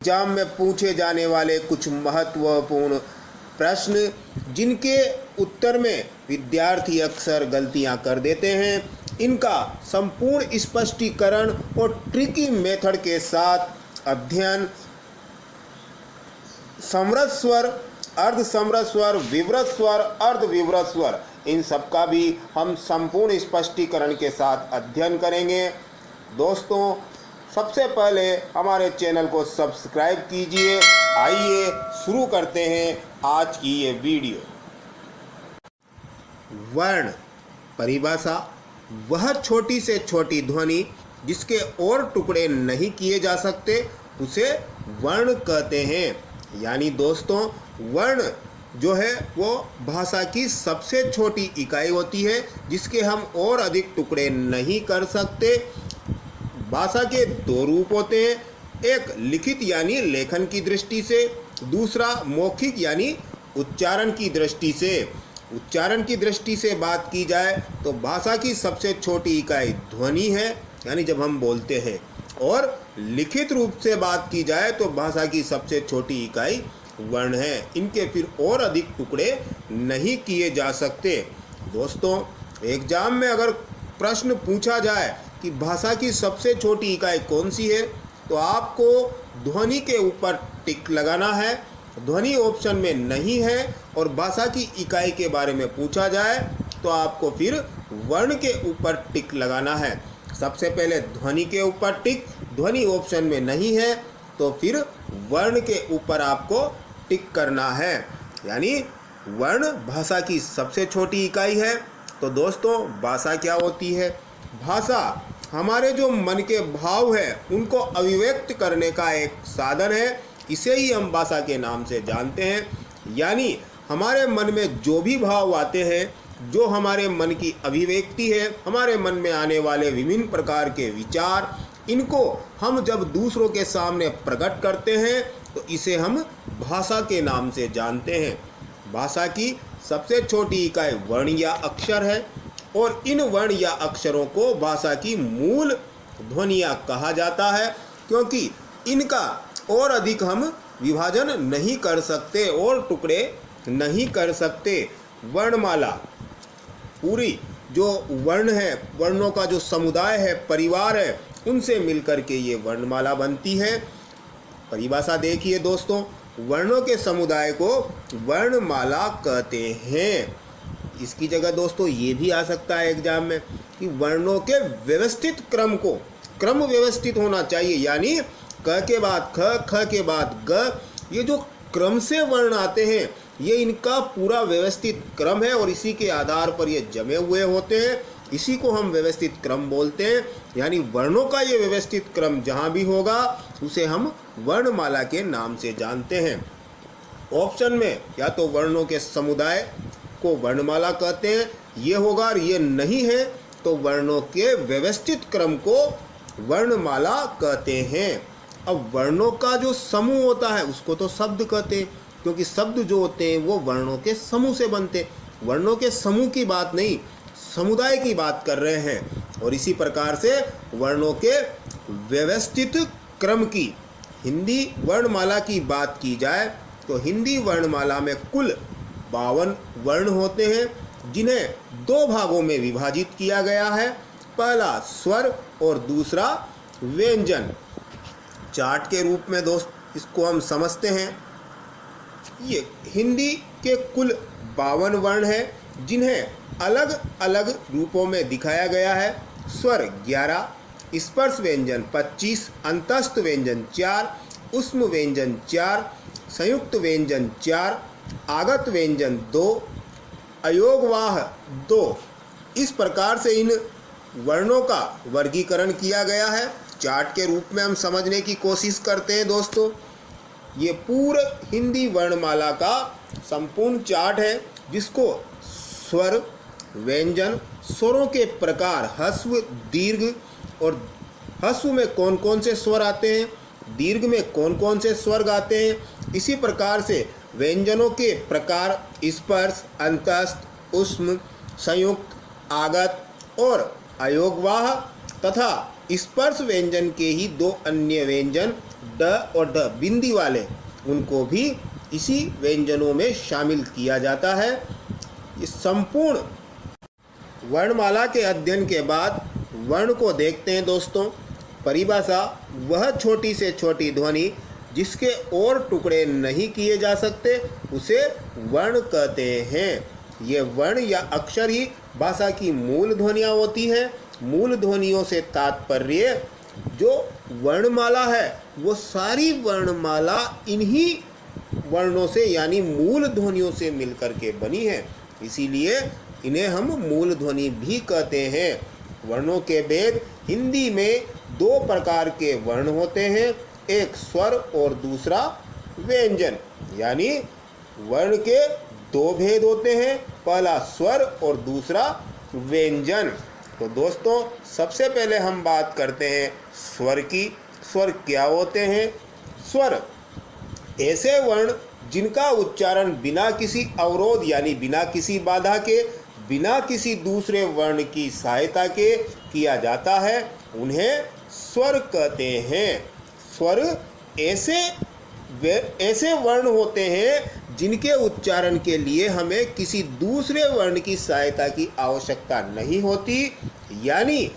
Exam में पूछे जाने वाले कुछ महत्वपूर्ण प्रश्न जिनके उत्तर में विद्यार्थी अक्सर गलतियां कर देते हैं, इनका संपूर्ण स्पष्टीकरण और ट्रिकी मेथड के साथ अध्ययन समृद्ध स्वर, अर्ध समृद्ध स्वर, विवृत स्वर, अर्ध विवृत स्वर, इन सब का भी हम संपूर्ण स्पष्टीकरण के साथ अध्ययन करेंगे। दोस्तों, सबसे पहले हमारे चैनल को सब्सक्राइब कीजिए। आइए शुरू करते हैं आज की ये वीडियो। वर्ण परिभाषा: वह छोटी से छोटी ध्वनि जिसके और टुकड़े नहीं किए जा सकते उसे वर्ण कहते हैं। यानी दोस्तों, वर्ण जो है वो भाषा की सबसे छोटी इकाई होती है जिसके हम और अधिक टुकड़े नहीं कर सकते। भाषा के दो रूप होते हैं, एक लिखित यानी लेखन की दृष्टि से, दूसरा मौखिक यानी उच्चारण की दृष्टि से। उच्चारण की दृष्टि से बात की जाए तो भाषा की सबसे छोटी इकाई ध्वनि है, यानी जब हम बोलते हैं, और लिखित रूप से बात की जाए तो भाषा की सबसे छोटी इकाई वर्ण है। इनके फिर और अधिक टुकड़े नहीं किए जा सकते। दोस्तों, एग्जाम में अगर प्रश्न पूछा जाए कि भाषा की सबसे छोटी इकाई कौन सी है, तो आपको ध्वनि के ऊपर टिक लगाना है। ध्वनि ऑप्शन में नहीं है। और भाषा की इकाई के बारे में पूछा जाए तो आपको फिर वर्ण के ऊपर टिक लगाना है। सबसे पहले ध्वनि के ऊपर टिक, ध्वनि ऑप्शन में नहीं है तो फिर वर्ण के ऊपर आपको टिक करना है। यानी वर्ण भाषा की सबसे छोटी इकाई है। तो दोस्तों, भाषा क्या होती है? भाषा हमारे जो मन के भाव है उनको अभिव्यक्त करने का एक साधन है। इसे ही हम भाषा के नाम से जानते हैं। यानी हमारे मन में जो भी भाव आते हैं, जो हमारे मन की अभिव्यक्ति है, हमारे मन में आने वाले विभिन्न प्रकार के विचार, इनको हम जब दूसरों के सामने प्रकट करते हैं तो इसे हम भाषा के नाम से जानते हैं। भाषा की सबसे छोटी इकाई वर्ण या अक्षर है और इन वर्ण या अक्षरों को भाषा की मूल ध्वनियाँ कहा जाता है, क्योंकि इनका और अधिक हम विभाजन नहीं कर सकते और टुकड़े नहीं कर सकते। वर्णमाला, पूरी जो वर्ण है, वर्णों का जो समुदाय है, परिवार है, उनसे मिलकर के ये वर्णमाला बनती है। परिभाषा देखिए दोस्तों, वर्णों के समुदाय को वर्णमाला कहते हैं। इसकी जगह दोस्तों ये भी आ सकता है एग्जाम में कि वर्णों के व्यवस्थित क्रम को, क्रम व्यवस्थित होना चाहिए। यानी क के बाद ख, ख के बाद ग, ये जो क्रम से वर्ण आते हैं ये इनका पूरा व्यवस्थित क्रम है और इसी के आधार पर ये जमे हुए होते हैं। इसी को हम व्यवस्थित क्रम बोलते हैं। यानी वर्णों का ये व्यवस्थित क्रम जहाँ भी होगा उसे हम वर्णमाला के नाम से जानते हैं। ऑप्शन में या तो वर्णों के समुदाय को वर्णमाला कहते हैं, ये होगा, और ये नहीं है तो वर्णों के व्यवस्थित क्रम को वर्णमाला कहते हैं। अब वर्णों का जो समूह होता है उसको तो शब्द कहते हैं, क्योंकि शब्द जो होते हैं वो वर्णों के समूह से बनते हैं। वर्णों के समूह की बात नहीं, समुदाय की बात कर रहे हैं। और इसी प्रकार से वर्णों के व्यवस्थित क्रम की हिंदी वर्णमाला की बात की जाए तो हिंदी वर्णमाला में कुल 52 वर्ण होते हैं, जिन्हें दो भागों में विभाजित किया गया है। पहला स्वर और दूसरा व्यंजन। चार्ट के रूप में दोस्त इसको हम समझते हैं। ये हिंदी के कुल 52 वर्ण हैं, जिन्हें अलग अलग रूपों में दिखाया गया है। स्वर 11, स्पर्श व्यंजन 25, अंतस्थ व्यंजन 4, ऊष्म व्यंजन 4, संयुक्त व्यंजन 4, आगत व्यंजन 2, अयोगवाह 2। इस प्रकार से इन वर्णों का वर्गीकरण किया गया है। चार्ट के रूप में हम समझने की कोशिश करते हैं दोस्तों। ये पूरे हिंदी वर्णमाला का संपूर्ण चार्ट है, जिसको स्वर, व्यंजन, स्वरों के प्रकार, ह्रस्व, दीर्घ, और ह्रस्व में कौन कौन से स्वर आते हैं, दीर्घ में कौन कौन से स्वर आते हैं, इसी प्रकार से व्यंजनों के प्रकार स्पर्श, अंतस्थ, ऊष्म, संयुक्त, आगत और अयोगवाह तथा स्पर्श व्यंजन के ही दो अन्य व्यंजन ड और द बिंदी वाले, उनको भी इसी व्यंजनों में शामिल किया जाता है। इस संपूर्ण वर्णमाला के अध्ययन के बाद वर्ण को देखते हैं दोस्तों। परिभाषा वह छोटी से छोटी ध्वनि जिसके और टुकड़े नहीं किए जा सकते उसे वर्ण कहते हैं। ये वर्ण या अक्षर ही भाषा की मूल ध्वनियाँ होती हैं। मूल ध्वनियों से तात्पर्य जो वर्णमाला है वो सारी वर्णमाला इन्हीं वर्णों से यानी मूल ध्वनियों से मिलकर के बनी है, इसीलिए इन्हें हम मूल ध्वनि भी कहते हैं। वर्णों के भेद हिंदी में दो प्रकार के वर्ण होते हैं, एक स्वर और दूसरा व्यंजन। यानी वर्ण के दो भेद होते हैं, पहला स्वर और दूसरा व्यंजन। तो दोस्तों सबसे पहले हम बात करते हैं स्वर की। स्वर क्या होते हैं? स्वर ऐसे वर्ण जिनका उच्चारण बिना किसी अवरोध यानी बिना किसी बाधा के, बिना किसी दूसरे वर्ण की सहायता के किया जाता है, उन्हें स्वर कहते हैं। स्वर ऐसे वर्ण होते हैं जिनके उच्चारण के लिए हमें किसी दूसरे वर्ण की सहायता की आवश्यकता नहीं होती, यानी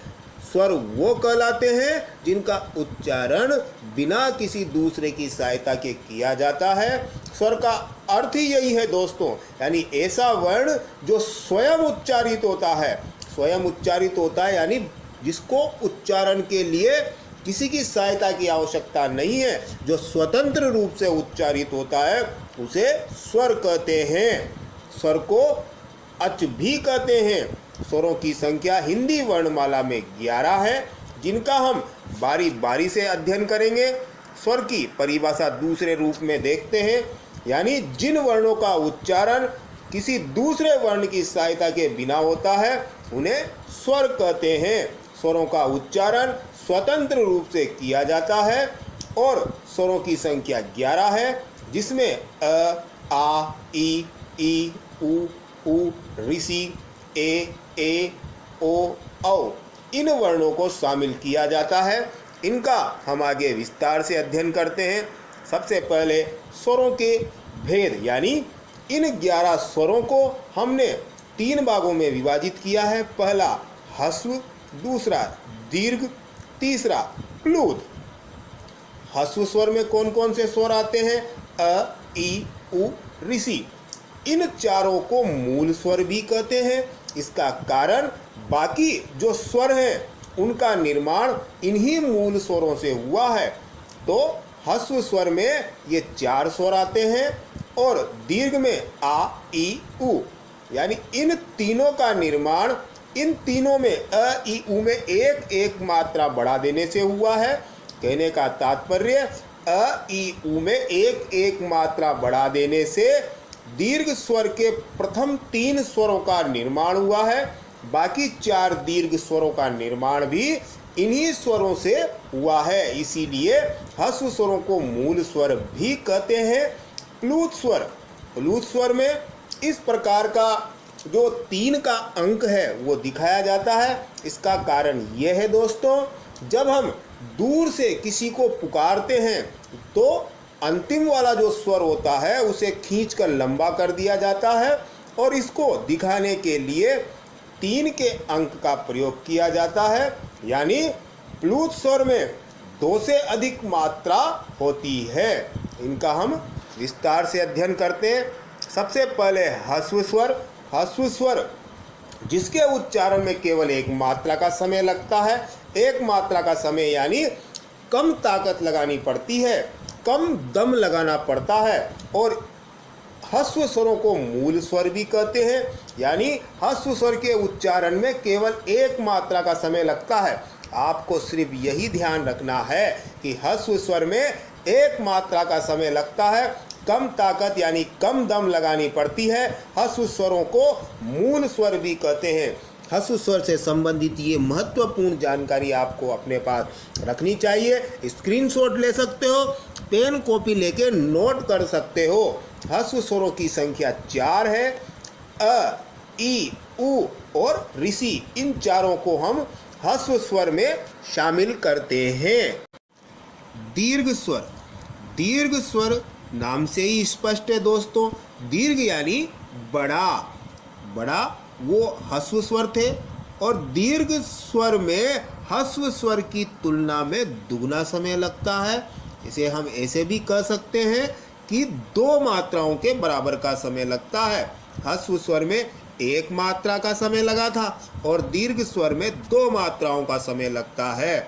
स्वर वो कहलाते हैं जिनका उच्चारण बिना किसी दूसरे की सहायता के किया जाता है। स्वर का अर्थ ही यही है दोस्तों, यानी ऐसा वर्ण जो स्वयं उच्चारित होता है। स्वयं उच्चारित होता है यानी जिसको उच्चारण के लिए किसी की सहायता की आवश्यकता नहीं है, जो स्वतंत्र रूप से उच्चारित होता है, उसे स्वर कहते हैं। स्वर को अच भी कहते हैं। स्वरों की संख्या हिंदी वर्णमाला में 11 है, जिनका हम बारी बारी से अध्ययन करेंगे। स्वर की परिभाषा दूसरे रूप में देखते हैं, यानी जिन वर्णों का उच्चारण किसी दूसरे वर्ण की सहायता के बिना होता है उन्हें स्वर कहते हैं। स्वरों का उच्चारण स्वतंत्र रूप से किया जाता है और स्वरों की संख्या 11 है, जिसमें अ, आ, ई, उ, ऋषि, ए, ओ, औ इन वर्णों को शामिल किया जाता है। इनका हम आगे विस्तार से अध्ययन करते हैं। सबसे पहले स्वरों के भेद, यानी इन 11 स्वरों को हमने 3 भागों में विभाजित किया है। पहला ह्रस्व, दूसरा दीर्घ, तीसरा प्लुत। ह्रस्व स्वर में कौन कौन से स्वर आते हैं? अ, ई, उ, ऋषि। इन चारों को मूल स्वर भी कहते हैं। इसका कारण बाकी जो स्वर हैं उनका निर्माण इन्हीं मूल स्वरों से हुआ है। तो ह्रस्व स्वर में ये 4 स्वर आते हैं और दीर्घ में आ, ई, उ, यानी इन तीनों का निर्माण इन तीनों में अ, ई, उ में एक एक मात्रा बढ़ा देने से हुआ है। कहने का तात्पर्य अ, ई, उ में एक एक मात्रा बढ़ा देने से दीर्घ स्वर के प्रथम 3 स्वरों का निर्माण हुआ है। बाकी 4 दीर्घ स्वरों का निर्माण भी इन्हीं स्वरों से हुआ है। इसीलिए ह्रस्व स्वरों को मूल स्वर भी कहते हैं। प्लुत स्वर, प्लुत स्वर में इस प्रकार का जो 3 का अंक है वो दिखाया जाता है। इसका कारण यह है दोस्तों, जब हम दूर से किसी को पुकारते हैं तो अंतिम वाला जो स्वर होता है उसे खींचकर लंबा कर दिया जाता है और इसको दिखाने के लिए 3 के अंक का प्रयोग किया जाता है। यानी प्लुत स्वर में 2 से अधिक मात्रा होती है। इनका हम विस्तार से अध्ययन करते हैं। सबसे पहले ह्रस्व स्वर। ह्रस्व स्वर जिसके उच्चारण में केवल एक मात्रा का समय लगता है। एक मात्रा का समय यानी कम ताकत लगानी पड़ती है, कम दम लगाना पड़ता है। और ह्रस्व स्वरों को मूल स्वर भी कहते हैं, यानी ह्रस्व स्वर के उच्चारण में केवल एक मात्रा का समय लगता है। आपको सिर्फ यही ध्यान रखना है कि ह्रस्व स्वर में एक मात्रा का समय लगता है, कम ताकत यानी कम दम लगानी पड़ती है। ह्रस्व स्वरों को मूल स्वर भी कहते हैं। ह्रस्व स्वर से संबंधित ये महत्वपूर्ण जानकारी आपको अपने पास रखनी चाहिए। स्क्रीनशॉट ले सकते हो, पेन कॉपी लेके नोट कर सकते हो। ह्रस्व स्वरों की संख्या 4 है। अ, ई, उ और ऋषि, इन चारों को हम ह्रस्व स्वर में शामिल करते हैं। दीर्घ स्वर। दीर्घ स्वर नाम से ही स्पष्ट है दोस्तों। दीर्घ यानी बड़ा। बड़ा वो ह्रस्व स्वर थे और दीर्घ स्वर में ह्रस्व स्वर की तुलना में दुगना समय लगता है। इसे हम ऐसे भी कह सकते हैं कि दो मात्राओं के बराबर का समय लगता है। ह्रस्व स्वर में एक मात्रा का समय लगा था और दीर्घ स्वर में दो मात्राओं का समय लगता है,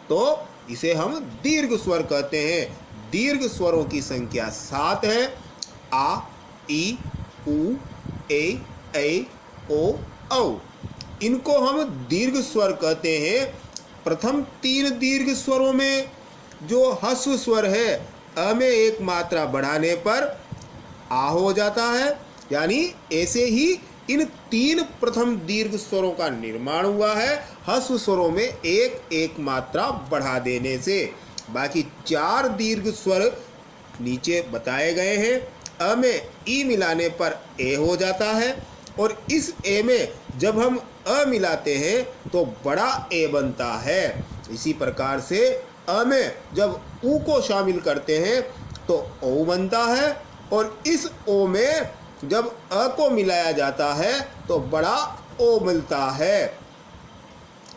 तो इसे हम दीर्घ स्वर कहते हैं। दीर्घ स्वरों की संख्या 7 है। आ, ई, उ, ए, ऐ, ओ, औ। इनको हम दीर्घ स्वर कहते हैं। प्रथम 3 दीर्घ स्वरों में जो ह्रस्व स्वर है, अ में एक मात्रा बढ़ाने पर आ हो जाता है। यानी ऐसे ही इन 3 प्रथम दीर्घ स्वरों का निर्माण हुआ है ह्रस्व स्वरों में एक एक मात्रा बढ़ा देने से। बाकी 4 दीर्घ स्वर नीचे बताए गए हैं। अ में ई मिलाने पर ए हो जाता है और इस ए में जब हम अ मिलाते हैं तो बड़ा ए बनता है। इसी प्रकार से अ में जब ऊ को शामिल करते हैं तो ओ बनता है और इस ओ में जब अ को मिलाया जाता है तो बड़ा ओ मिलता है।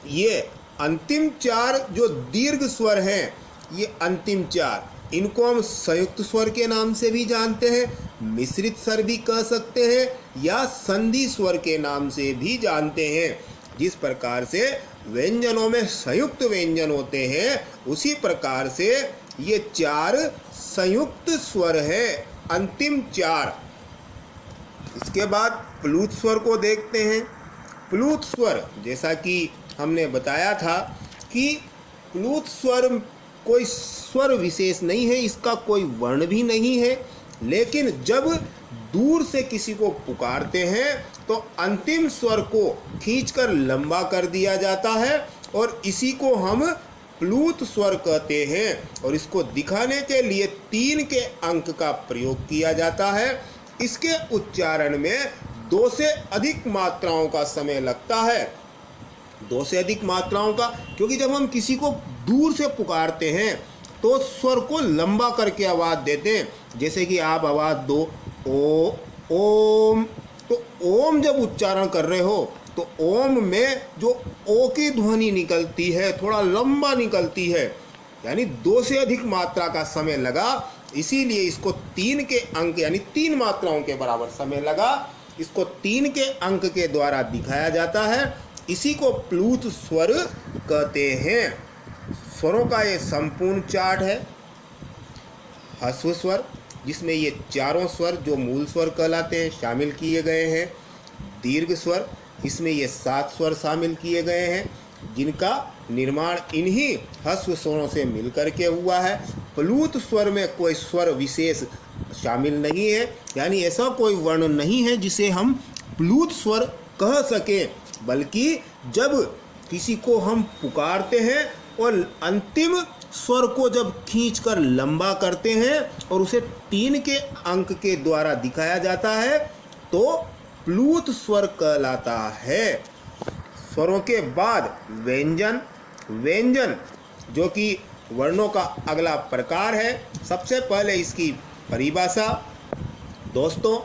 ये अंतिम 4 जो दीर्घ स्वर हैं, ये अंतिम 4, इनको हम संयुक्त स्वर के नाम से भी जानते हैं, मिश्रित स्वर भी कह सकते हैं या संधि स्वर के नाम से भी जानते हैं। जिस प्रकार से व्यंजनों में संयुक्त व्यंजन होते हैं, उसी प्रकार से ये 4 संयुक्त स्वर है, अंतिम 4। इसके बाद प्लुत स्वर को देखते हैं। प्लुत स्वर, जैसा कि हमने बताया था कि प्लुत स्वर कोई स्वर विशेष नहीं है, इसका कोई वर्ण भी नहीं है, लेकिन जब दूर से किसी को पुकारते हैं तो अंतिम स्वर को खींचकर लंबा कर दिया जाता है और इसी को हम प्लुत स्वर कहते हैं। और इसको दिखाने के लिए 3 के अंक का प्रयोग किया जाता है। इसके उच्चारण में 2 से अधिक मात्राओं का समय लगता है। 2 से अधिक मात्राओं का, क्योंकि जब हम किसी को दूर से पुकारते हैं तो स्वर को लंबा करके आवाज़ देते हैं। जैसे कि आप आवाज़ दो ओ, ओम, तो ओम जब उच्चारण कर रहे हो तो ओम में जो ओ की ध्वनि निकलती है थोड़ा लंबा निकलती है, यानी 2 से अधिक मात्रा का समय लगा, इसीलिए इसको 3 के अंक यानी 3 मात्राओं के बराबर समय लगा। इसको 3 के अंक के द्वारा दिखाया जाता है, इसी को प्लुत स्वर कहते हैं। स्वरों का ये संपूर्ण चार्ट है। ह्रस्व स्वर, जिसमें ये चारों स्वर जो मूल स्वर कहलाते हैं शामिल किए गए हैं। दीर्घ स्वर, इसमें ये 7 स्वर शामिल किए गए हैं, जिनका निर्माण इन्हीं ह्रस्व स्वरों से मिलकर के हुआ है। प्लुत स्वर में कोई स्वर विशेष शामिल नहीं है, यानी ऐसा कोई वर्ण नहीं है जिसे हम प्लुत स्वर कह सकें, बल्कि जब किसी को हम पुकारते हैं और अंतिम स्वर को जब खींचकर लंबा करते हैं और उसे 3 के अंक के द्वारा दिखाया जाता है तो प्लुत स्वर कहलाता है। स्वरों के बाद व्यंजन। व्यंजन जो कि वर्णों का अगला प्रकार है। सबसे पहले इसकी परिभाषा। दोस्तों,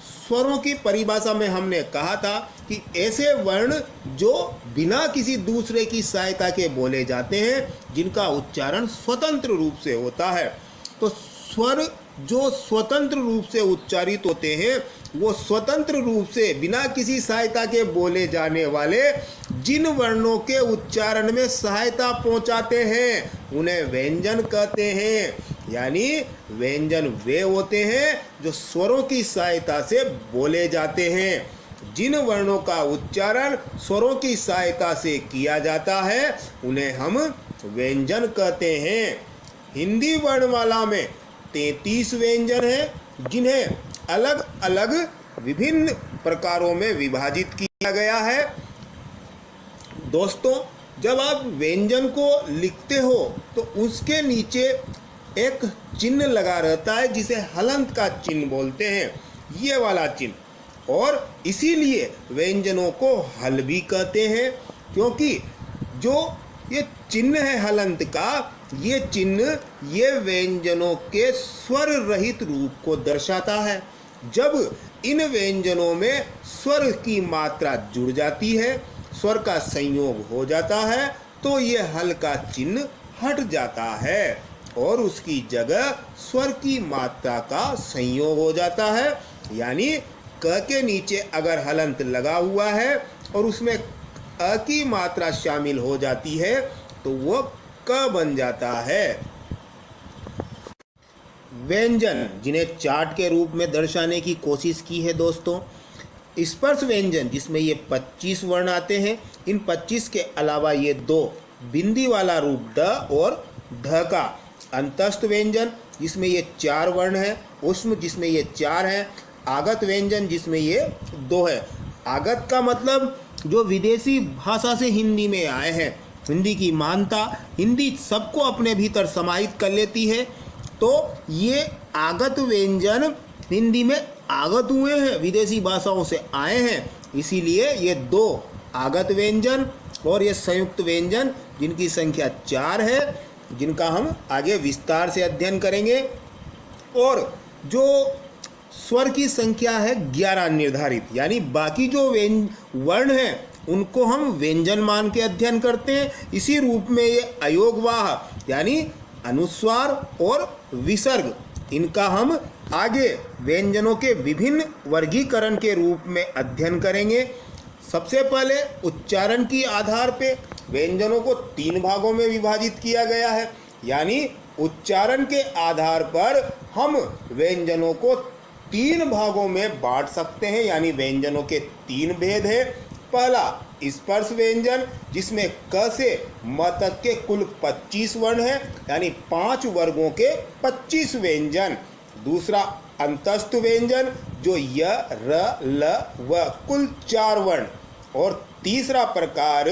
स्वरों की परिभाषा में हमने कहा था कि ऐसे वर्ण जो बिना किसी दूसरे की सहायता के बोले जाते हैं, जिनका उच्चारण स्वतंत्र रूप से होता है। तो स्वर जो स्वतंत्र रूप से उच्चारित होते हैं, वो स्वतंत्र रूप से बिना किसी सहायता के बोले जाने वाले जिन वर्णों के उच्चारण में सहायता पहुंचाते हैं, उन्हें व्यंजन कहते हैं। यानी व्यंजन वे होते हैं जो स्वरों की सहायता से बोले जाते हैं। जिन वर्णों का उच्चारण स्वरों की सहायता से किया जाता है, उन्हें हम व्यंजन कहते हैं। हिंदी वर्णमाला में 33 व्यंजन हैं, जिन्हें अलग अलग विभिन्न प्रकारों में विभाजित किया गया है। दोस्तों, जब आप व्यंजन को लिखते हो तो उसके नीचे एक चिन्ह लगा रहता है जिसे हलंत का चिन्ह बोलते हैं, ये वाला चिन्ह। और इसीलिए व्यंजनों को हल भी कहते हैं, क्योंकि जो ये चिन्ह है हलंत का, ये चिन्ह ये व्यंजनों के स्वर रहित रूप को दर्शाता है। जब इन व्यंजनों में स्वर की मात्रा जुड़ जाती है, स्वर का संयोग हो जाता है, तो ये हल का चिन्ह हट जाता है और उसकी जगह स्वर की मात्रा का संयोग हो जाता है। यानी क के नीचे अगर हलंत लगा हुआ है और उसमें अ की मात्रा शामिल हो जाती है तो वो क बन जाता है। व्यंजन जिन्हें चार्ट के रूप में दर्शाने की कोशिश की है दोस्तों। स्पर्श व्यंजन जिसमें ये 25 वर्ण आते हैं। इन 25 के अलावा ये 2 बिंदी वाला रूप ड और ध का। अंतस्थ व्यंजन जिसमें ये 4 वर्ण हैं। उष्म जिसमें ये 4 हैं। आगत व्यंजन जिसमें ये 2 है। आगत का मतलब जो विदेशी भाषा से हिंदी में आए हैं, हिंदी की मान्यता, हिंदी सबको अपने भीतर समाहित कर लेती है, तो ये आगत व्यंजन हिंदी में आगत हुए हैं, विदेशी भाषाओं से आए हैं, इसीलिए ये 2 आगत व्यंजन और ये संयुक्त व्यंजन जिनकी संख्या 4 है, जिनका हम आगे विस्तार से अध्ययन करेंगे। और जो स्वर की संख्या है 11 निर्धारित, यानी बाकी जो वर्ण हैं उनको हम व्यंजन मान के अध्ययन करते हैं। इसी रूप में ये अयोगवाह यानी अनुस्वार और विसर्ग, इनका हम आगे व्यंजनों के विभिन्न वर्गीकरण के रूप में अध्ययन करेंगे। सबसे पहले उच्चारण की आधार पे व्यंजनों को 3 भागों में विभाजित किया गया है, यानी उच्चारण के आधार पर हम व्यंजनों को 3 भागों में बांट सकते हैं, यानी व्यंजनों के 3 भेद हैं। पहला स्पर्श व्यंजन जिसमें क से म तक के कुल 25 वर्ण हैं, यानी 5 वर्गों के 25 व्यंजन। दूसरा अंतस्थ व्यंजन जो य र ल व कुल 4 वर्ण। और तीसरा प्रकार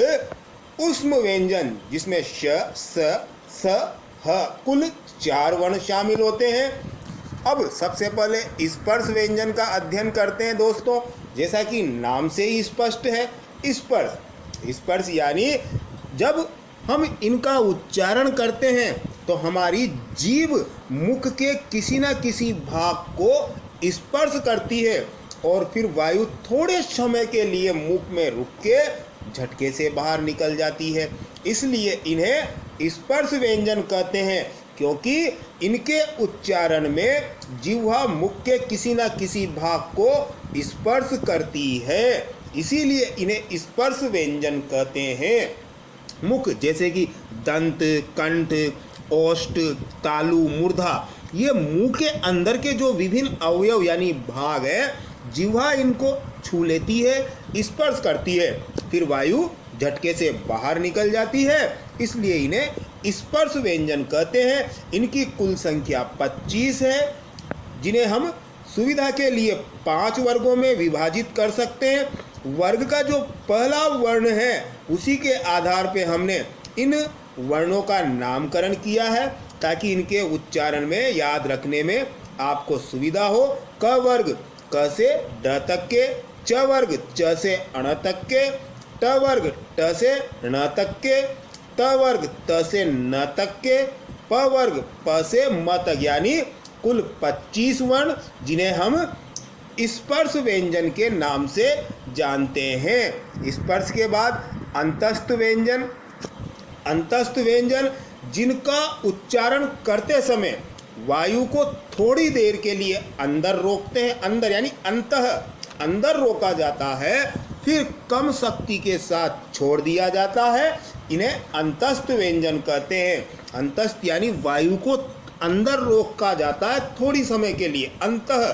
उष्म व्यंजन जिसमें श स स ह कुल 4 वर्ण शामिल होते हैं। अब सबसे पहले स्पर्श व्यंजन का अध्ययन करते हैं दोस्तों। जैसा कि नाम से ही स्पष्ट है, स्पर्श यानी जब हम इनका उच्चारण करते हैं तो हमारी जीभ मुख के किसी न किसी भाग को स्पर्श करती है और फिर वायु थोड़े समय के लिए मुख में रुक के झटके से बाहर निकल जाती है। इसलिए इन्हें स्पर्श व्यंजन कहते हैं, क्योंकि इनके उच्चारण में जिह्वा मुख के किसी न किसी भाग को स्पर्श करती है, इसीलिए इन्हें स्पर्श व्यंजन कहते हैं। मुख जैसे कि दंत, कंठ, ओष्ठ, तालु, मूर्धा, ये मुंह के अंदर के जो विभिन्न अवयव यानी भाग है, जिह्वा इनको छू लेती है, स्पर्श करती है, फिर वायु झटके से बाहर निकल जाती है, इसलिए इन्हें स्पर्श व्यंजन कहते हैं। इनकी कुल संख्या 25 है, जिन्हें हम सुविधा के लिए 5 वर्गों में विभाजित कर सकते हैं। वर्ग का जो पहला वर्ण है उसी के आधार पे हमने इन वर्णों का नामकरण किया है, ताकि इनके उच्चारण में याद रखने में आपको सुविधा हो। क वर्ग क से ड तक के, च वर्ग च से अण तक के, ट वर्ग ट से ण तक के, त वर्ग त से न तक के, प वर्ग प से म तक, यानी कुल 25 वर्ण जिन्हें हम स्पर्श व्यंजन के नाम से जानते हैं। स्पर्श के बाद अंतस्थ व्यंजन। अंतस्थ व्यंजन जिनका उच्चारण करते समय वायु को थोड़ी देर के लिए अंदर रोकते हैं, अंदर यानी अंतः अंदर रोका जाता है, फिर कम शक्ति के साथ छोड़ दिया जाता है, इन्हें अंतस्थ व्यंजन कहते हैं। अंतस्थ यानी वायु को अंदर रोका जाता है थोड़ी समय के लिए, अंतः,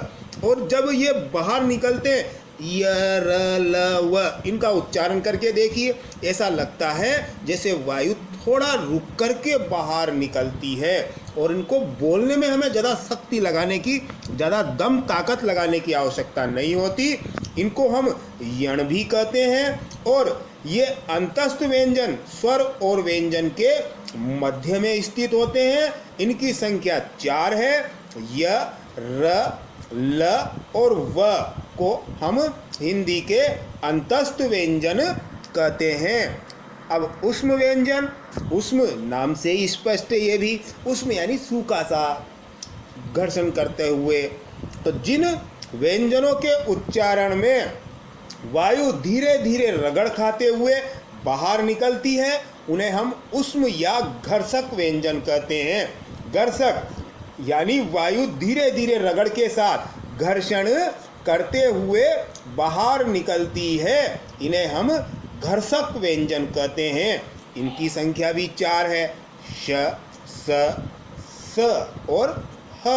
और जब ये बाहर निकलते हैं य र ल व, इनका उच्चारण करके देखिए, ऐसा लगता है जैसे वायु थोड़ा रुक करके बाहर निकलती है, और इनको बोलने में हमें ज़्यादा शक्ति लगाने की, ज़्यादा दम ताकत लगाने की आवश्यकता नहीं होती। इनको हम यण भी कहते हैं, और ये अंतस्थ व्यंजन स्वर और व्यंजन के मध्य में स्थित होते हैं। इनकी संख्या 4 है। य र ल और व को हम हिंदी के अंतस्थ व्यंजन कहते हैं। अब उष्म व्यंजन, उष्म नाम से ही स्पष्ट है ये भी, उष्म यानी सूखा सा, घर्षण करते हुए। तो जिन व्यंजनों के उच्चारण में वायु धीरे धीरे रगड़ खाते हुए बाहर निकलती है उन्हें हम उष्म या घर्षक व्यंजन कहते हैं। घर्षक यानी वायु धीरे धीरे रगड़ के साथ घर्षण करते हुए बाहर निकलती है, इन्हें हम घर्षक व्यंजन कहते हैं। इनकी संख्या भी 4 है, श, स, स और ह।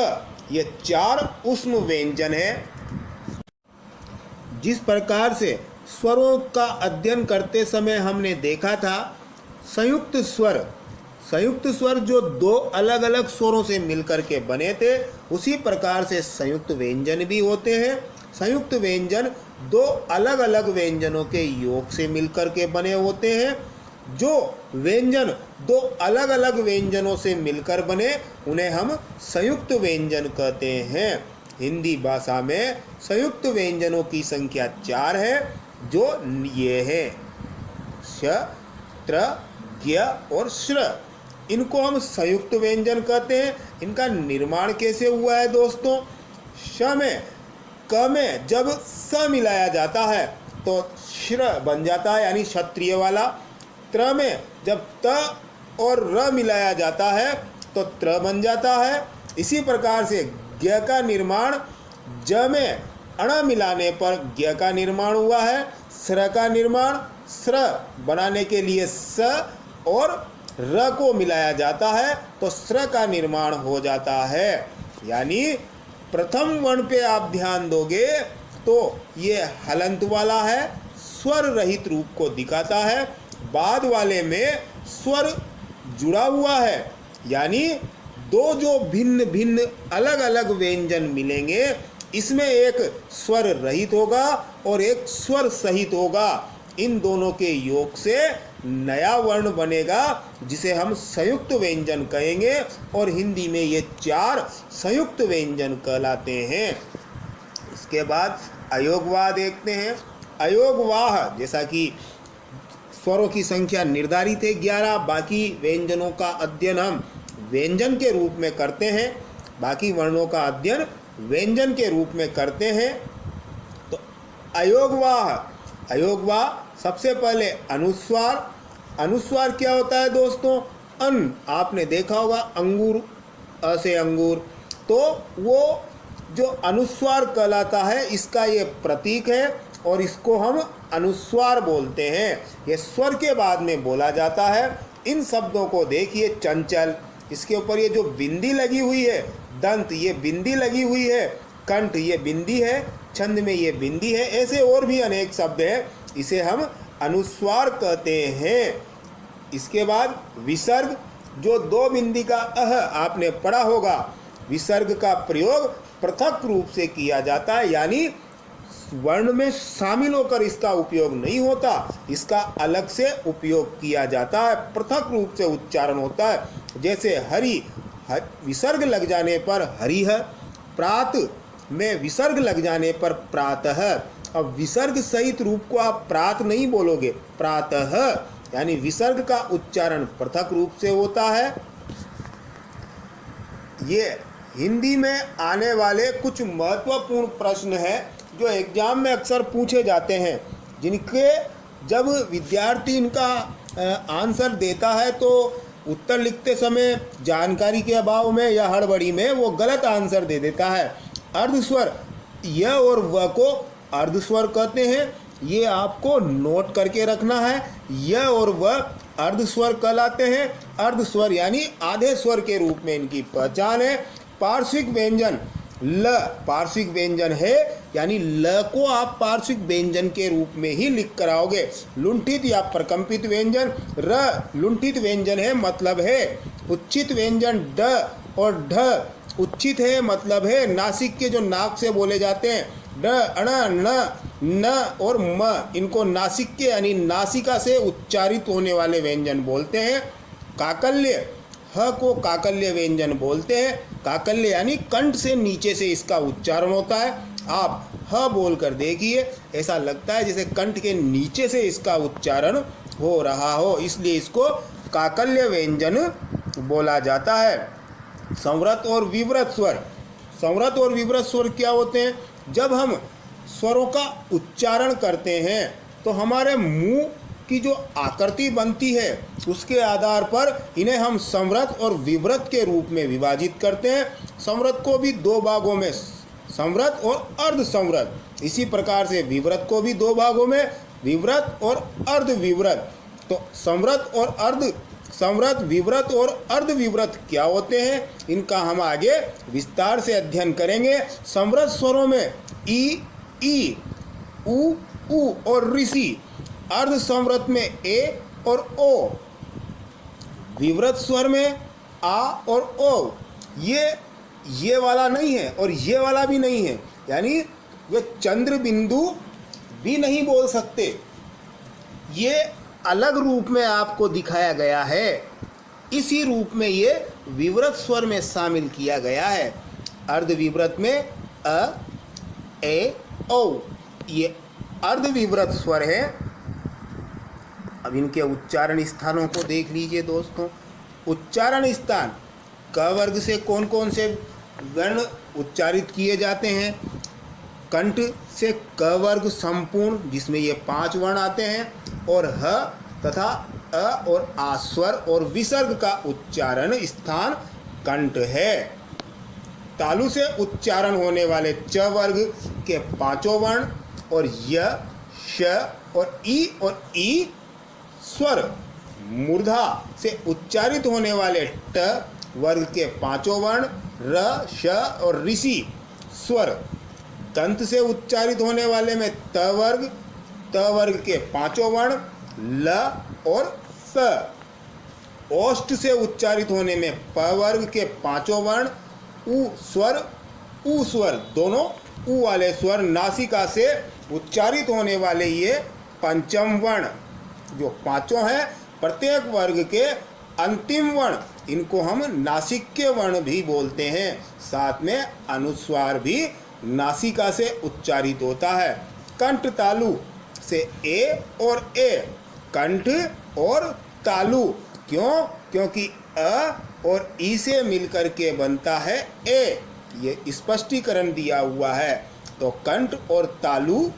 ये 4 उष्म व्यंजन हैं। जिस प्रकार से स्वरों का अध्ययन करते समय हमने देखा था संयुक्त स्वर जो 2 अलग अलग स्वरों से मिलकर के बने थे, उसी प्रकार से संयुक्त व्यंजन भी होते हैं। संयुक्त व्यंजन 2 अलग अलग व्यंजनों के योग से मिलकर के बने होते हैं। जो व्यंजन 2 अलग अलग व्यंजनों से मिलकर बने उन्हें हम संयुक्त व्यंजन कहते हैं। हिंदी भाषा में संयुक्त व्यंजनों की संख्या 4 है, जो ये है श, त्र, ज्ञ और श्र। इनको हम संयुक्त व्यंजन कहते हैं। इनका निर्माण कैसे हुआ है दोस्तों? श में क में जब स मिलाया जाता है तो श्र बन जाता है, यानी क्षत्रिय वाला। त्र में जब त और र मिलाया जाता है तो त्र बन जाता है। इसी प्रकार से ज्ञ का निर्माण ज में अण मिलाने पर ज्ञ का निर्माण हुआ है। स्र का निर्माण स्र बनाने के लिए स और र को मिलाया जाता है तो स्र का निर्माण हो जाता है। यानी प्रथम वर्ण पे आप ध्यान दोगे तो ये हलंत वाला है, स्वर रहित रूप को दिखाता है। बाद वाले में स्वर जुड़ा हुआ है, यानी 2 जो भिन्न भिन्न अलग अलग व्यंजन मिलेंगे, इसमें एक स्वर रहित होगा और एक स्वर सहित होगा। इन दोनों के योग से नया वर्ण बनेगा जिसे हम संयुक्त व्यंजन कहेंगे और हिंदी में ये 4 संयुक्त व्यंजन कहलाते हैं। इसके बाद अयोगवाह देखते हैं। अयोगवाह, जैसा कि स्वरों की संख्या निर्धारित है 11, बाकी व्यंजनों का अध्ययन हम व्यंजन के रूप में करते हैं, बाकी वर्णों का अध्ययन व्यंजन के रूप में करते हैं। तो अयोगवाह सबसे पहले अनुस्वार। अनुस्वार क्या होता है दोस्तों? अन, आपने देखा होगा अंगूर, अ से अंगूर, तो वो जो अनुस्वार कहलाता है इसका ये प्रतीक है और इसको हम अनुस्वार बोलते हैं। ये स्वर के बाद में बोला जाता है। इन शब्दों को देखिए, चंचल, इसके ऊपर ये जो बिंदी लगी हुई है, दंत, ये बिंदी लगी हुई है, कंठ, ये बिंदी है, छंद में ये बिंदी है, ऐसे और भी अनेक शब्द हैं, इसे हम अनुस्वार कहते हैं। इसके बाद विसर्ग, जो 2 बिंदी का अह आपने पढ़ा होगा, विसर्ग का प्रयोग पृथक रूप से किया जाता है, यानी वर्ण में शामिल होकर इसका उपयोग नहीं होता, इसका अलग से उपयोग किया जाता है, पृथक रूप से उच्चारण होता है। जैसे हरि, विसर्ग लग जाने पर हरिः, प्रात में विसर्ग लग जाने पर प्रातः। अब विसर्ग सहित रूप को आप प्रात नहीं बोलोगे, प्रातः, यानी विसर्ग का उच्चारण पृथक रूप से होता है। ये हिंदी में आने वाले कुछ महत्वपूर्ण प्रश्न हैं जो एग्जाम में अक्सर पूछे जाते हैं, जिनके जब विद्यार्थी इनका आंसर देता है तो उत्तर लिखते समय जानकारी के अभाव में या हड़बड़ी में वो गलत आंसर दे देता है। अर्धस्वर, य और व को अर्धस्वर कहते हैं, ये आपको नोट करके रखना है। य और व अर्धस्वर कहलाते हैं। अर्धस्वर यानी आधे स्वर के रूप में इनकी पहचान है। पार्श्विक व्यंजन, ल पार्श्विक व्यंजन है, यानी ल को आप पार्श्विक व्यंजन के रूप में ही लिख कर आओगे। लुंठित या प्रकंपित व्यंजन, र लुंठित व्यंजन है, मतलब है। उच्चित व्यंजन, ड और ढ उच्चित है, मतलब है नासिक के जो नाक से बोले जाते हैं। ड, अण, न, न और म, इनको नासिक के यानी नासिका से उच्चारित होने वाले व्यंजन बोलते हैं। काकल्य, ह को काकल्य व्यंजन बोलते हैं। काकल्य यानी कंठ से नीचे से इसका उच्चारण होता है। आप ह बोल कर देखिए, ऐसा लगता है जैसे कंठ के नीचे से इसका उच्चारण हो रहा हो, इसलिए इसको काकल्य व्यंजन बोला जाता है। संवृत और विवृत स्वर, संवृत और विवृत स्वर क्या होते हैं? जब हम स्वरों का उच्चारण करते हैं तो हमारे मुंह की जो आकृति बनती है उसके आधार पर इन्हें हम संवृत और विवृत के रूप में विभाजित करते हैं। संवृत को भी दो भागों में, संवृत और अर्ध संवृत, इसी प्रकार से विवृत को भी दो भागों में, विवृत और अर्ध विवृत। तो संवृत और अर्ध संवृत, विवृत और अर्ध विवृत क्या होते हैं, इनका हम आगे विस्तार से अध्ययन करेंगे। संवृत स्वरों में ई, ई, उ, उ और ऋषि, अर्ध संवृत में ए और ओ, विवृत स्वर में आ और ओ। ये वाला नहीं है और ये वाला भी नहीं है, यानी वे चंद्र बिंदु भी नहीं बोल सकते। ये अलग रूप में आपको दिखाया गया है, इसी रूप में ये विवृत स्वर में शामिल किया गया है। अर्ध विवृत में अ, ए, ओ, ये अर्ध विवृत स्वर है। अब इनके उच्चारण स्थानों को देख लीजिए दोस्तों। उच्चारण स्थान, क वर्ग से कौन कौन से वर्ण उच्चारित किए जाते हैं? कंठ से क वर्ग संपूर्ण, जिसमें ये 5 वर्ण आते हैं, और ह तथा अ और आ स्वर और विसर्ग का उच्चारण स्थान कंठ है। तालु से उच्चारण होने वाले च वर्ग के 5 वर्ण और य, श और ई स्वर, मूर्धा से उच्चारित होने वाले ट वर्ग के 5 वर्ण र, श और ऋषि स्वर, दंत से उच्चारित होने वाले में त वर्ग के 5 वर्ण ल और स, ओष्ठ से उच्चारित होने में प वर्ग के 5 वर्ण उ स्वर, दोनों उ वाले स्वर, नासिका से उच्चारित होने वाले ये पंचम वर्ण जो 5 हैं। प्रत्येक वर्ग के अंतिम वर्ण, इनको हम नासिक्य वर्ण भी बोलते हैं। साथ में अनुस्वार भी नासिका से उच्चारित होता है। कंठ तालु से ए और ए, कंठ और तालु, क्यों? क्योंकि अ और ई से मिलकर के बनता है ए, ये स्पष्टीकरण दिया हुआ है। तो कंठ और तालु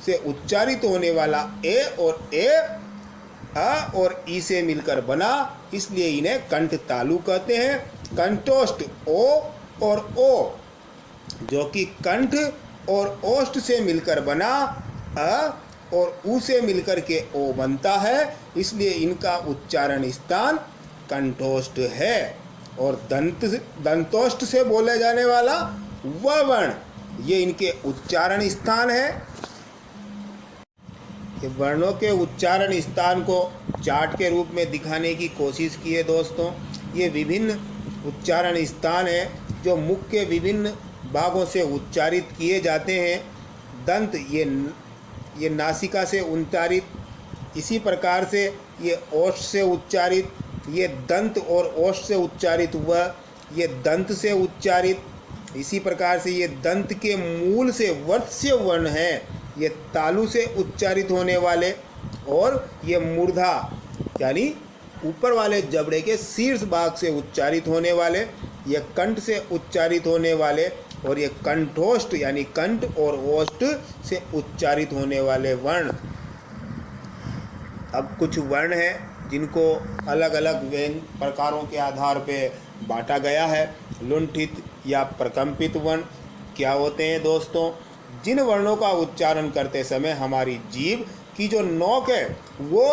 से उच्चारित होने वाला ए और ए अ और ई से मिलकर बना, इसलिए इन्हें कंठ तालु कहते हैं। कंठोष्ठ ओ और ओ, जो कि कंठ और ओष्ठ से मिलकर बना, अ और उ से मिलकर के ओ बनता है, इसलिए इनका उच्चारण स्थान कंठोष्ठ है। और दंतोष्ठ से बोले जाने वाला व वर्ण, ये इनके उच्चारण स्थान है। वर्णों के उच्चारण स्थान को चार्ट के रूप में दिखाने की कोशिश की है दोस्तों। ये विभिन्न उच्चारण स्थान हैं जो मुख के विभिन्न भागों से उच्चारित किए जाते हैं। दंत, ये नासिका से उच्चारित, इसी प्रकार से ये ओष्ठ से उच्चारित, ये दंत और ओष्ठ से उच्चारित हुआ, ये दंत से उच्चारित, इसी प्रकार से ये दंत के मूल से वत्स्य वर्ण है, ये तालु से उच्चारित होने वाले, और ये मूर्धा यानी ऊपर वाले जबड़े के शीर्ष भाग से उच्चारित होने वाले, ये कंठ से उच्चारित होने वाले, और ये कंठोष्ठ यानी कंठ और ओष्ठ से उच्चारित होने वाले वर्ण। अब कुछ वर्ण हैं जिनको अलग अलग प्रकारों के आधार पे बांटा गया है। लुंठित या प्रकंपित वर्ण क्या होते हैं दोस्तों? जिन वर्णों का उच्चारण करते समय हमारी जीभ की जो नोक है वो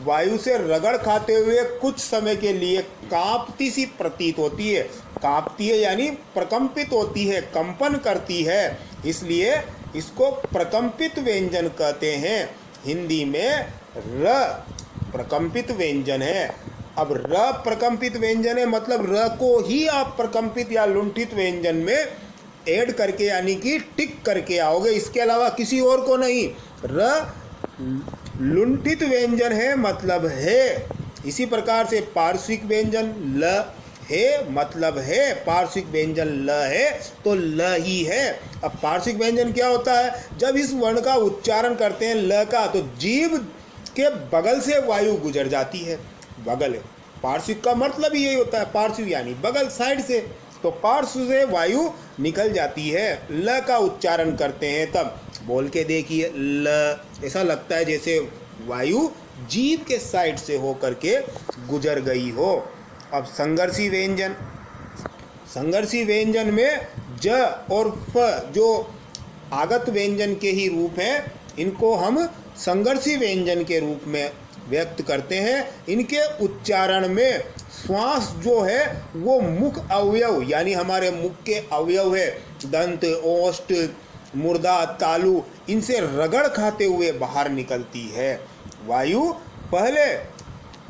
वायु से रगड़ खाते हुए कुछ समय के लिए कांपती सी प्रतीत होती है। कांपती है यानी प्रकंपित होती है, कंपन करती है, इसलिए इसको प्रकंपित व्यंजन कहते हैं। हिंदी में र प्रकंपित व्यंजन है। अब र प्रकंपित व्यंजन है, मतलब र को ही आप प्रकंपित या लुंठित व्यंजन में ऐड करके यानी कि टिक करके आओगे, इसके अलावा किसी और को नहीं। र लुंठित व्यंजन है मतलब है। इसी प्रकार से पार्श्विक व्यंजन ल है मतलब है, पार्श्विक व्यंजन ल है तो ल ही है। अब पार्श्विक व्यंजन क्या होता है? जब इस वर्ण का उच्चारण करते हैं ल का, तो जीभ उसके बगल से वायु गुजर जाती है। बगल है, पार्श्विक का मतलब ही यही होता है, पार्श्विक यानी बगल, साइड से। तो पार्श्व से वायु निकल जाती है। ल का उच्चारण करते हैं तब बोल के देखिए, ल। ऐसा लगता है जैसे वायु जीभ के साइड से होकर के गुजर गई हो। अब संघर्षी व्यंजन, संघर्षी व्यंजन में ज और फ जो आगत व्यंजन के ही रूप हैं, इनको हम संघर्षी व्यंजन के रूप में व्यक्त करते हैं। इनके उच्चारण में श्वास जो है वो मुख अवयव यानी हमारे मुख के अवयव है, दंत, ओष्ठ, मुर्दा, तालु, इनसे रगड़ खाते हुए बाहर निकलती है। वायु पहले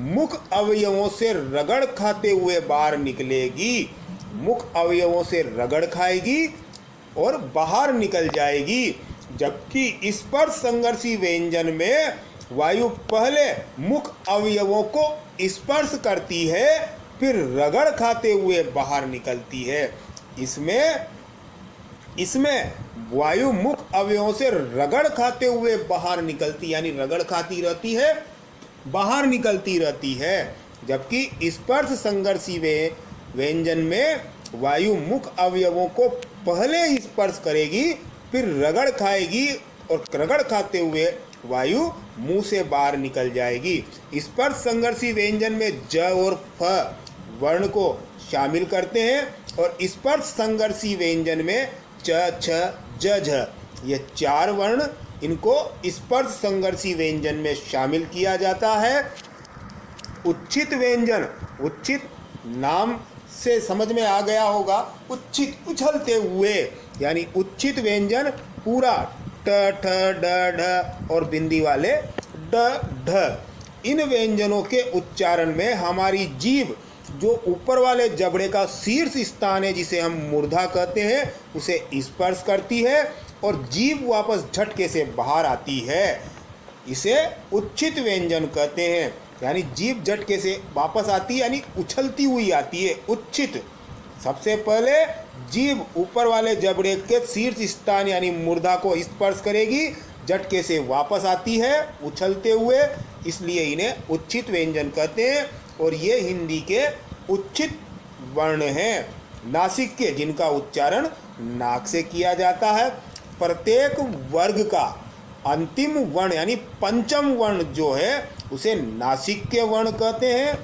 मुख अवयवों से रगड़ खाते हुए बाहर निकलेगी, मुख अवयवों से रगड़ खाएगी और बाहर निकल जाएगी। जबकि स्पर्श संघर्षी व्यंजन में वायु पहले मुख अवयवों को स्पर्श करती है, फिर रगड़ खाते हुए बाहर निकलती है। इसमें वायु मुख अवयवों से रगड़ खाते हुए बाहर निकलती यानी रगड़ खाती रहती है, बाहर निकलती रहती है। जबकि स्पर्श संघर्षी व्यंजन में वायु मुख अवयवों को पहले स्पर्श करेगी, फिर रगड़ खाएगी और रगड़ खाते हुए वायु मुंह से बाहर निकल जाएगी। स्पर्श संघर्षी व्यंजन में ज और फ वर्ण को शामिल करते हैं और स्पर्श संघर्षी व्यंजन में च, छ, ज, झ ये 4 वर्ण, इनको स्पर्श संघर्षी व्यंजन में शामिल किया जाता है। उच्छित व्यंजन, उच्छित नाम से समझ में आ गया होगा, उच्छित उछलते हुए, यानी उच्छित व्यंजन पूरा ट, ठ, ड, ढ और बिंदी वाले ड, ढ। इन व्यंजनों के उच्चारण में हमारी जीभ जो ऊपर वाले जबड़े का शीर्ष स्थान है, जिसे हम मूर्धा कहते हैं, उसे स्पर्श करती है और जीभ वापस झटके से बाहर आती है। इसे उच्छित व्यंजन कहते हैं, यानी जीभ झटके से वापस आती है, यानी उछलती हुई आती है, उच्छित। सबसे पहले जीभ ऊपर वाले जबड़े के शीर्ष स्थान यानी मूर्धा को स्पर्श करेगी, झटके से वापस आती है उछलते हुए, इसलिए इन्हें उच्छित व्यंजन कहते हैं। और ये हिंदी के उच्छित वर्ण हैं, नासिक के, जिनका उच्चारण नाक से किया जाता है। प्रत्येक वर्ग का अंतिम वर्ण यानी पंचम वर्ण जो है उसे नासिक के वर्ण कहते हैं।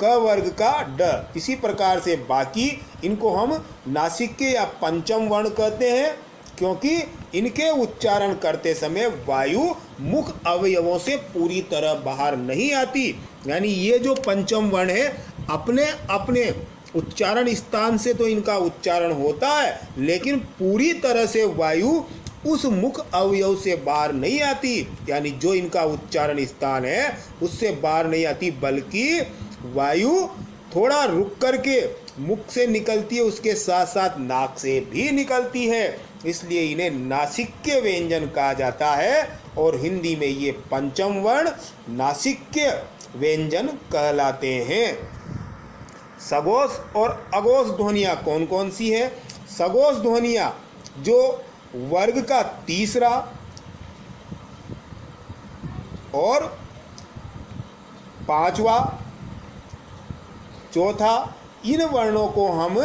क वर्ग का ड, इसी प्रकार से बाकी इनको हम नासिक के या पंचम वर्ण कहते हैं, क्योंकि इनके उच्चारण करते समय वायु मुख अवयवों से पूरी तरह बाहर नहीं आती। यानी ये जो पंचम वर्ण है अपने अपने उच्चारण स्थान से तो इनका उच्चारण होता है, लेकिन पूरी तरह से वायु उस मुख अवयव से बाहर नहीं आती, यानी जो इनका उच्चारण स्थान है उससे बाहर नहीं आती, बल्कि वायु थोड़ा रुक करके मुख से निकलती है, उसके साथ साथ नाक से भी निकलती है। इसलिए इन्हें नासिक्य व्यंजन कहा जाता है और हिंदी में ये पंचम वर्ण नासिक्य व्यंजन कहलाते हैं। सगोष और अगोष ध्वनियाँ कौन कौन सी है? सगोष ध्वनियाँ जो वर्ग का तीसरा और पांचवा, चौथा, इन वर्णों को हम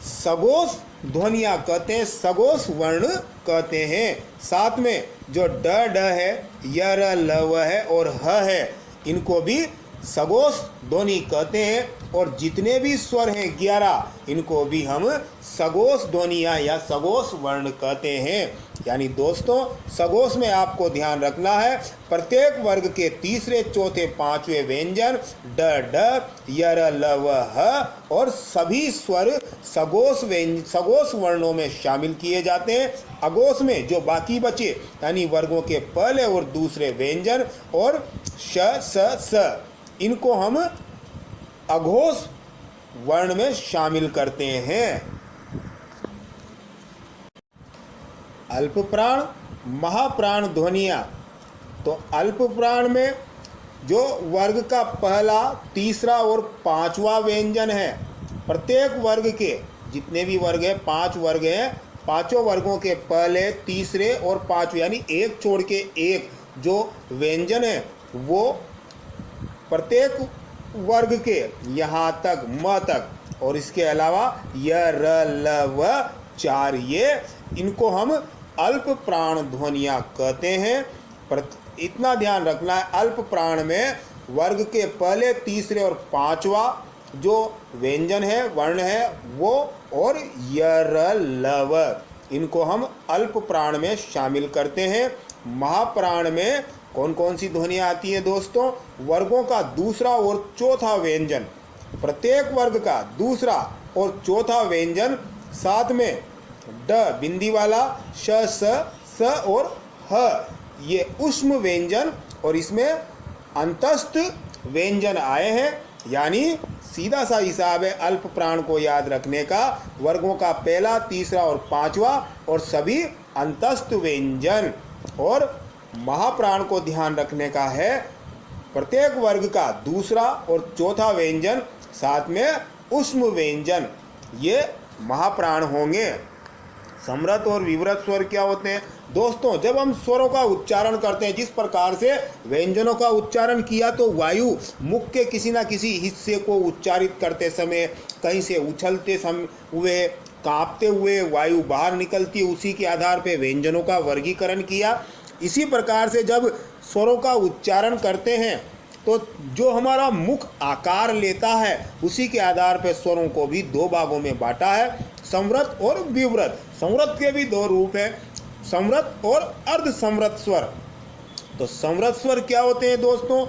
सगोष ध्वनियाँ कहते हैं, सगोष वर्ण कहते हैं। साथ में जो ड ड है, य र ल व है और ह है, इनको भी सगोष ध्वनि कहते हैं। और जितने भी स्वर हैं 11, इनको भी हम सगोष ध्वनियाँ या सगोष वर्ण कहते हैं। यानी दोस्तों सगोष में आपको ध्यान रखना है, प्रत्येक वर्ग के तीसरे, चौथे, पांचवें व्यंजन ड ड, य र ल व ह और सभी स्वर सगोष वर्णों में शामिल किए जाते हैं। अगोष में जो बाकी बचे यानी वर्गों के पहले और दूसरे व्यंजन और श, स, स, इनको हम अघोष वर्ण में शामिल करते हैं। अल्प प्राण, महाप्राण ध्वनियाँ। तो अल्प प्राण में जो वर्ग का पहला, तीसरा और पांचवा व्यंजन है, प्रत्येक वर्ग के जितने भी वर्ग हैं, 5 वर्ग हैं, पांचों वर्गों के पहले, तीसरे और पांचवें यानी एक छोड़ के एक जो व्यंजन है वो प्रत्येक वर्ग के यहाँ तक म तक और इसके अलावा य र ल व 4 ये इनको हम अल्प प्राण ध्वनियाँ कहते हैं। पर इतना ध्यान रखना है, अल्प प्राण में वर्ग के पहले, तीसरे और पांचवा जो व्यंजन है, वर्ण है, वो और य र ल व इनको हम अल्प प्राण में शामिल करते हैं। महाप्राण में कौन कौन सी ध्वनियाँ आती हैं दोस्तों? वर्गों का दूसरा और चौथा व्यंजन, प्रत्येक वर्ग का दूसरा और चौथा व्यंजन, साथ में ड बिंदी वाला, श और ह ये ऊष्म व्यंजन और इसमें अंतस्थ व्यंजन आए हैं। यानी सीधा सा हिसाब है अल्प प्राण को याद रखने का, वर्गों का पहला, तीसरा और पांचवा और सभी अंतस्थ व्यंजन। और महाप्राण को ध्यान रखने का है प्रत्येक वर्ग का दूसरा और चौथा व्यंजन, साथ में ऊष्म व्यंजन, ये महाप्राण होंगे। समृत और विवृत स्वर क्या होते हैं दोस्तों? जब हम स्वरों का उच्चारण करते हैं, जिस प्रकार से व्यंजनों का उच्चारण किया, तो वायु मुख के किसी न किसी हिस्से को उच्चारित करते समय कहीं से उछलते हुए, कांपते हुए वायु बाहर निकलती, उसी के आधार पर व्यंजनों का वर्गीकरण किया। इसी प्रकार से जब स्वरों का उच्चारण करते हैं तो जो हमारा मुख आकार लेता है, उसी के आधार पर स्वरों को भी दो भागों में बांटा है, समृत और विवृत। समृत के भी दो रूप हैं, समृत और अर्ध समृत स्वर। तो समृत स्वर क्या होते हैं दोस्तों?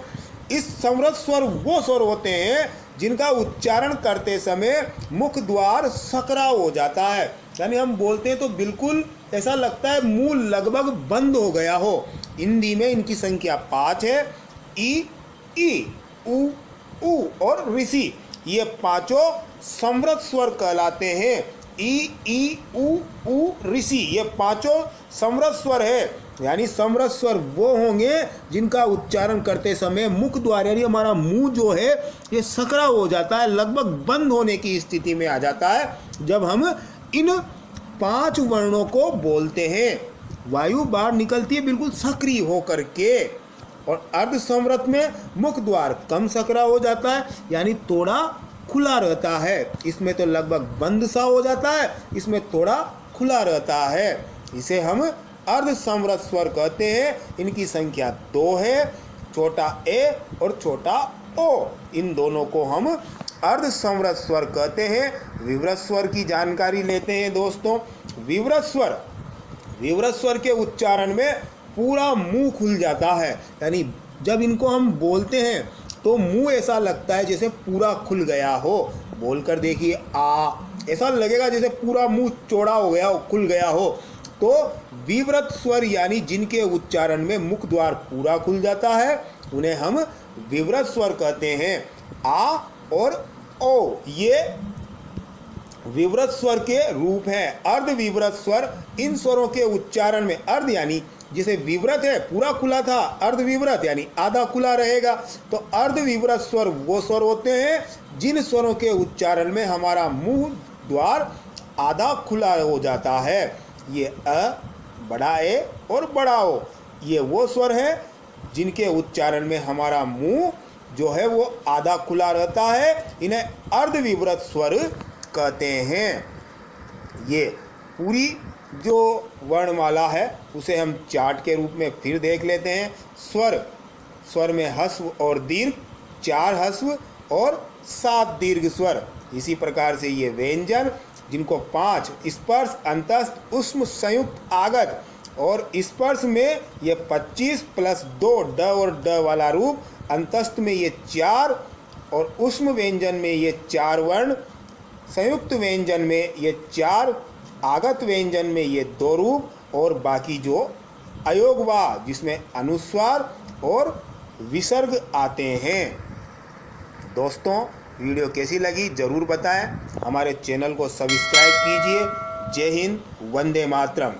इस समृत स्वर वो स्वर होते हैं जिनका उच्चारण करते समय मुख द्वार सकरा हो जाता है, यानी हम बोलते हैं तो बिल्कुल ऐसा लगता है मुंह लगभग बंद हो गया हो। हिंदी में इनकी संख्या 5 है। ई, उ, और ऋषि, ये पांचों समृत स्वर कहलाते हैं। ई, उ, ऋषि, ये पांचों समृत स्वर है। यानी समृत स्वर वो होंगे जिनका उच्चारण करते समय मुख द्वार, यानी हमारा मुंह जो है ये सकरा हो जाता है, लगभग बंद होने की स्थिति में आ जाता है जब हम इन 5 वर्णों को बोलते हैं। वायु बाहर निकलती है बिल्कुल सक्रिय होकर के। और अर्ध समृत में मुख द्वार कम सकरा हो जाता है, यानी थोड़ा खुला रहता है। इसमें तो लगभग बंद सा हो जाता है, इसमें थोड़ा खुला रहता है। इसे हम अर्ध समृत स्वर कहते हैं। इनकी संख्या 2 है, छोटा ए और छोटा ओ, इन दोनों को हम अर्ध समृत स्वर कहते हैं। विवृत स्वर की जानकारी लेते हैं दोस्तों। विवृत स्वर के उच्चारण में पूरा मुंह खुल जाता है, यानी जब इनको हम बोलते हैं तो मुंह ऐसा लगता है जैसे पूरा खुल गया हो। बोलकर देखिए, आ, ऐसा लगेगा जैसे पूरा मुंह चौड़ा हो गया हो, खुल गया हो। तो विवृत स्वर यानी जिनके उच्चारण में मुख द्वार पूरा खुल जाता है, उन्हें हम विवृत स्वर कहते हैं। आ और ओ ये विवृत स्वर के रूप हैं। अर्ध विवृत स्वर, इन स्वरों के उच्चारण में अर्ध यानी जिसे विवृत है पूरा खुला था, अर्ध विवृत यानी आधा खुला रहेगा। तो अर्ध विवृत स्वर वो स्वर होते हैं जिन स्वरों के उच्चारण में हमारा मुंह द्वार आधा खुला हो जाता है। ये अ, बड़ा ए और बड़ा ओ, ये वो स्वर है जिनके उच्चारण में हमारा मुंह जो है वो आधा खुला रहता है। इन्हें अर्ध विवृत स्वर कहते हैं। ये पूरी जो वर्णमाला है उसे हम चार्ट के रूप में फिर देख लेते हैं। स्वर में ह्रस्व और दीर्घ, 4 ह्रस्व और 7 दीर्घ स्वर। इसी प्रकार से ये व्यंजन जिनको 5 स्पर्श, अंतस्थ, ऊष्म, संयुक्त, आगत, और स्पर्श में ये 25 + 2 ड और ड वाला रूप, अंतस्थ में ये 4 और ऊष्म व्यंजन में ये 4 वर्ण, संयुक्त व्यंजन में ये 4, आगत व्यंजन में ये 2 रूप, और बाकी जो अयोगवा जिसमें अनुस्वार और विसर्ग आते हैं। दोस्तों वीडियो कैसी लगी ज़रूर बताएं। हमारे चैनल को सब्सक्राइब कीजिए। जय हिंद, वंदे मातरम।